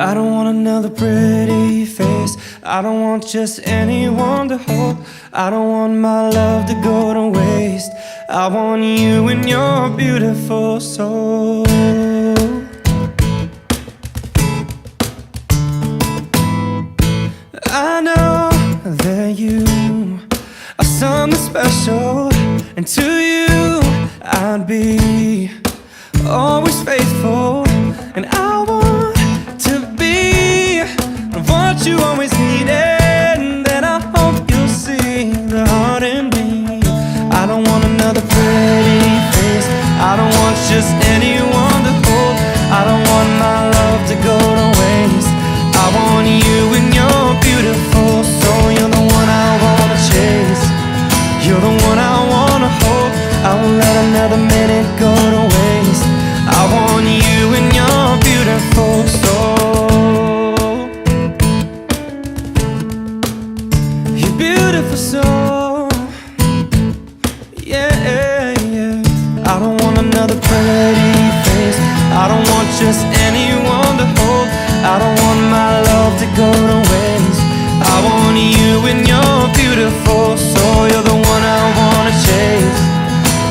I don't want another pretty face. I don't want just anyone to hold. I don't want my love to go to waste. I want you and your beautiful soul. I know that you are something special, and to you I'd be always faithful. And I want to be what you always needed, and then I hope you'll see the heart in me. I don't want another pretty face. I don't want just anyone to hold. I don't want my love to go to waste. I want you and your beautiful soul. You're the one I wanna chase. You're the one I wanna hold. I won't let another minute go to waste. I want you and your beautiful soul. Your beautiful soul. Yeah, yeah. I don't want another pretty face. I don't want just anyone to hold. I don't want my love to go to waste. I want you and your beautiful soul. You're the one I wanna chase.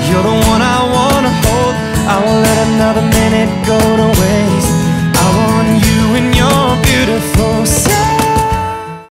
You're the one I wanna hold. I won't let another minute go to waste.